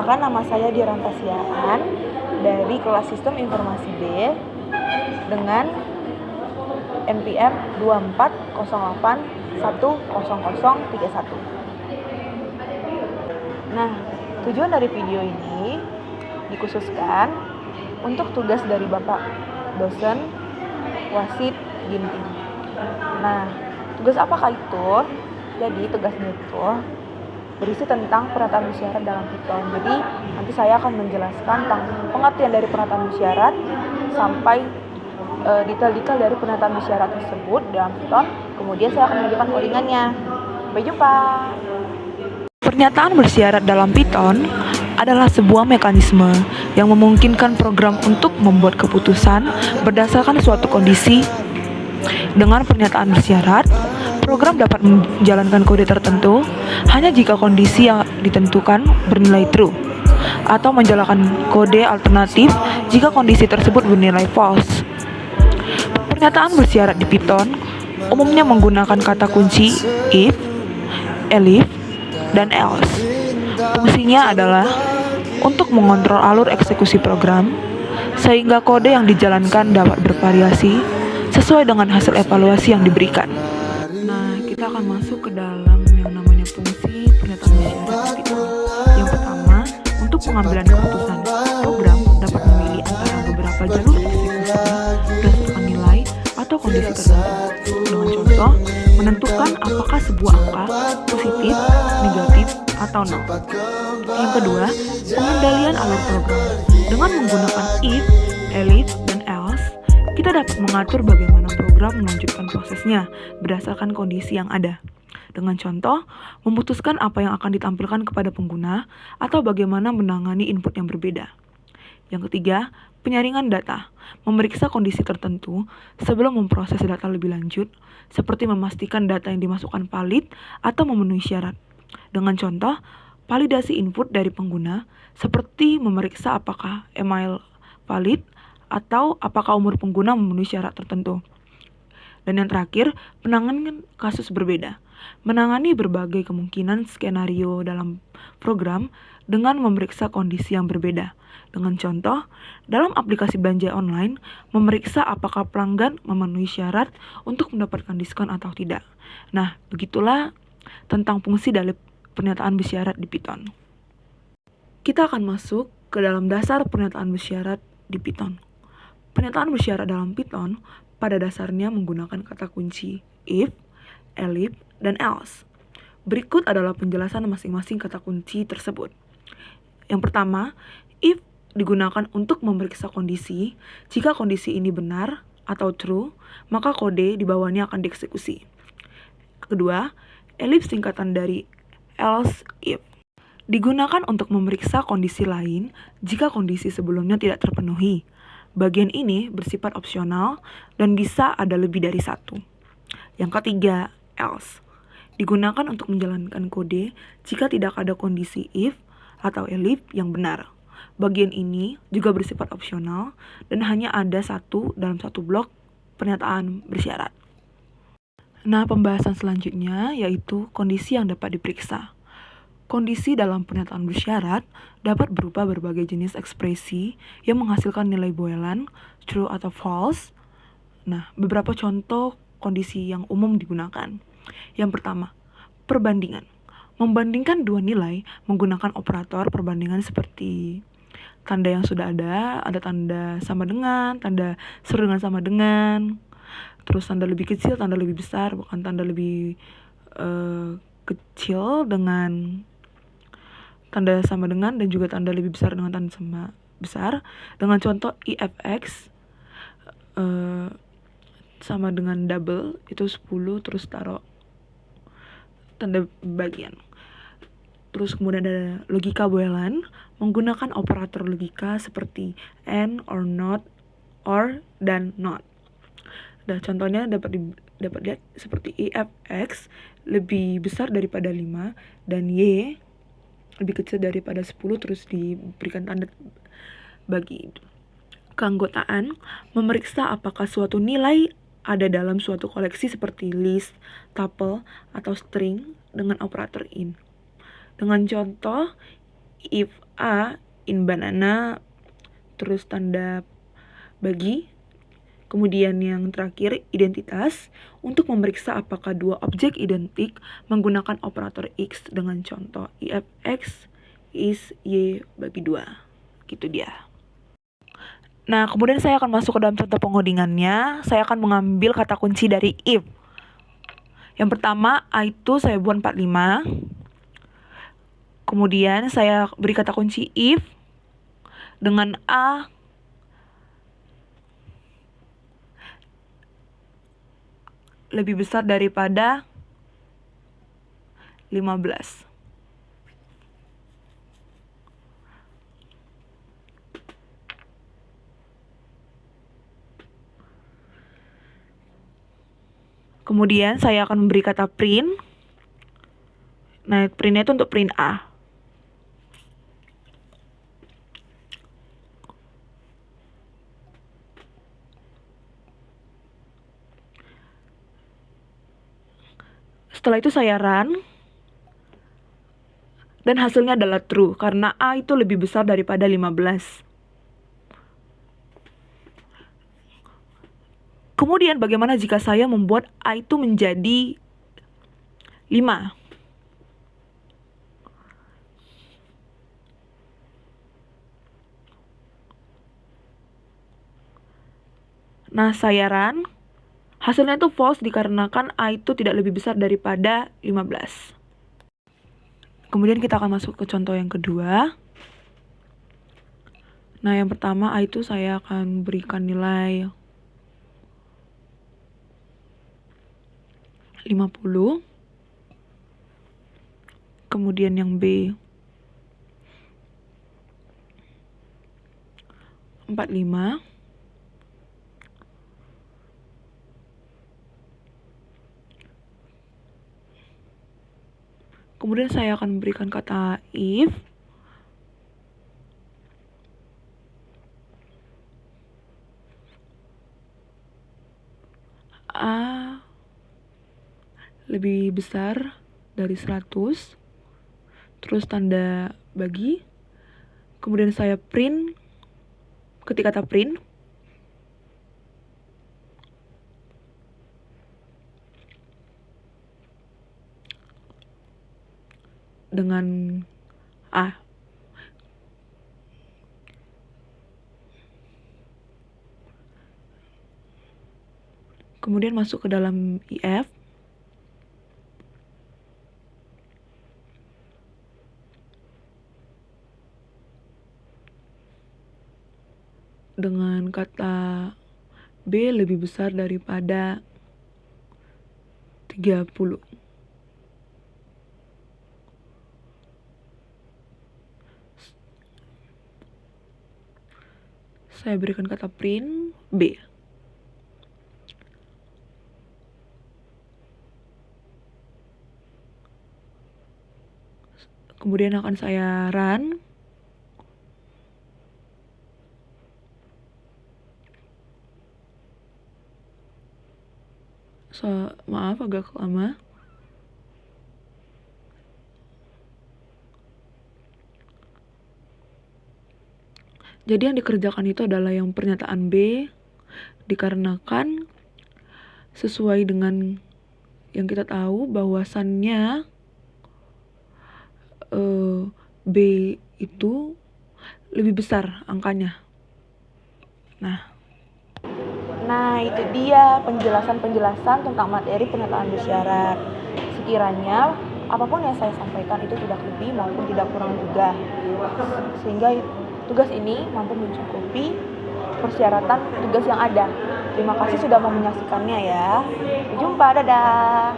Perkenalkan, nama saya Dian Tasiaan dari kelas Sistem Informasi B dengan NPM 2408100031. Nah, tujuan dari video ini dikhususkan untuk tugas dari Bapak dosen Wasid Ginting. Nah, tugas apakah itu? Jadi tugasnya itu berisi tentang penataan bersyarat dalam Python. Jadi nanti saya akan menjelaskan tentang pengertian dari penataan bersyarat sampai detail-detail dari penataan bersyarat tersebut dalam Python. Kemudian saya akan menunjukkan codingannya. Sampai jumpa. Pernyataan bersyarat dalam Python adalah sebuah mekanisme yang memungkinkan program untuk membuat keputusan berdasarkan suatu kondisi. Dengan pernyataan bersyarat, program dapat menjalankan kode tertentu hanya jika kondisi yang ditentukan bernilai true, atau menjalankan kode alternatif jika kondisi tersebut bernilai false. Pernyataan bersyarat di Python umumnya menggunakan kata kunci if, elif, dan else. Fungsinya adalah untuk mengontrol alur eksekusi program, sehingga kode yang dijalankan dapat bervariasi sesuai dengan hasil evaluasi yang diberikan. Nah, kita akan masuk ke dalam yang namanya fungsi pernyataan bersyarat di Python. Yang pertama, untuk pengambilan keputusan, program dapat memilih antara beberapa jalur eksekusi berdasarkan nilai atau kondisi tertentu. Dengan contoh, menentukan apakah sebuah angka positif, negatif, atau nol. Yang kedua, pengendalian alur program. Dengan menggunakan if, elif, dan else, kita dapat mengatur bagaimana program melanjutkan prosesnya berdasarkan kondisi yang ada. Dengan contoh, memutuskan apa yang akan ditampilkan kepada pengguna atau bagaimana menangani input yang berbeda. Yang ketiga, penyaringan data. Memeriksa kondisi tertentu sebelum memproses data lebih lanjut, seperti memastikan data yang dimasukkan valid atau memenuhi syarat. Dengan contoh, validasi input dari pengguna, seperti memeriksa apakah email valid atau apakah umur pengguna memenuhi syarat tertentu. Dan yang terakhir, penanganan kasus berbeda. Menangani berbagai kemungkinan skenario dalam program dengan memeriksa kondisi yang berbeda. Dengan contoh, dalam aplikasi belanja online, memeriksa apakah pelanggan memenuhi syarat untuk mendapatkan diskon atau tidak. Nah, begitulah tentang fungsi dari pernyataan bersyarat di Python. Kita akan masuk ke dalam dasar pernyataan bersyarat di Python. Pernyataan bersyarat dalam Python pada dasarnya menggunakan kata kunci if, elif, dan else. Berikut adalah penjelasan masing-masing kata kunci tersebut. Yang pertama, if digunakan untuk memeriksa kondisi. Jika kondisi ini benar atau true, maka kode di bawahnya akan dieksekusi. Kedua, elif singkatan dari else if. Digunakan untuk memeriksa kondisi lain jika kondisi sebelumnya tidak terpenuhi. Bagian ini bersifat opsional dan bisa ada lebih dari satu. Yang ketiga, else. Digunakan untuk menjalankan kode jika tidak ada kondisi if atau elif yang benar. Bagian ini juga bersifat opsional dan hanya ada satu dalam satu blok pernyataan bersyarat. Nah, pembahasan selanjutnya yaitu kondisi yang dapat diperiksa. Kondisi dalam pernyataan bersyarat dapat berupa berbagai jenis ekspresi yang menghasilkan nilai boolean, true atau false. Nah, beberapa contoh kondisi yang umum digunakan. Yang pertama, perbandingan. Membandingkan dua nilai menggunakan operator perbandingan seperti tanda yang sudah ada tanda sama dengan, tanda seru dengan sama dengan, terus tanda lebih kecil, tanda lebih besar, bukan tanda lebih kecil dengan tanda sama dengan, dan juga tanda lebih besar dengan tanda sama besar. Dengan contoh ifx sama dengan double, itu 10, terus taruh tanda bagian. Terus kemudian ada logika boolean, menggunakan operator logika seperti and, or not, or, dan not. Nah, contohnya dapat lihat seperti ifx lebih besar daripada 5 dan y lebih kecil daripada 10, terus diberikan tanda bagi. Keanggotaan, memeriksa apakah suatu nilai ada dalam suatu koleksi seperti list, tuple, atau string dengan operator in. Dengan contoh, if A in banana, terus tanda bagi. Kemudian yang terakhir, identitas, untuk memeriksa apakah dua objek identik menggunakan operator X dengan contoh if X is Y bagi 2. Gitu dia. Nah, kemudian saya akan masuk ke dalam contoh pengodingannya. Saya akan mengambil kata kunci dari if. Yang pertama, A itu saya buat 45. Kemudian saya beri kata kunci if dengan A lebih besar daripada 15. Kemudian saya akan memberi kata print. Nah, printnya itu untuk print A. Setelah itu saya run. Dan hasilnya adalah true, karena A itu lebih besar daripada 15. Kemudian bagaimana jika saya membuat A itu menjadi 5? Nah, saya run. Hasilnya itu false dikarenakan A itu tidak lebih besar daripada 15. Kemudian kita akan masuk ke contoh yang kedua. Nah, yang pertama A itu saya akan berikan nilai 50. Kemudian yang B 45. Kemudian saya akan memberikan kata if A lebih besar dari 100, terus tanda bagi. Kemudian saya print, ketik kata print. Dengan A. Kemudian masuk ke dalam if. Dengan kata B lebih besar daripada 30. Saya berikan kata print B. Kemudian akan saya run. Maaf agak lama. Jadi yang dikerjakan itu adalah yang pernyataan B, dikarenakan sesuai dengan yang kita tahu bahwasannya B itu lebih besar angkanya. Nah, itu dia penjelasan tentang materi pernyataan bersyarat. Sekiranya apapun yang saya sampaikan itu tidak lebih maupun tidak kurang juga, sehingga tugas ini mampu mencukupi persyaratan tugas yang ada. Terima kasih sudah mau menyaksikannya ya. Sampai jumpa, dadah.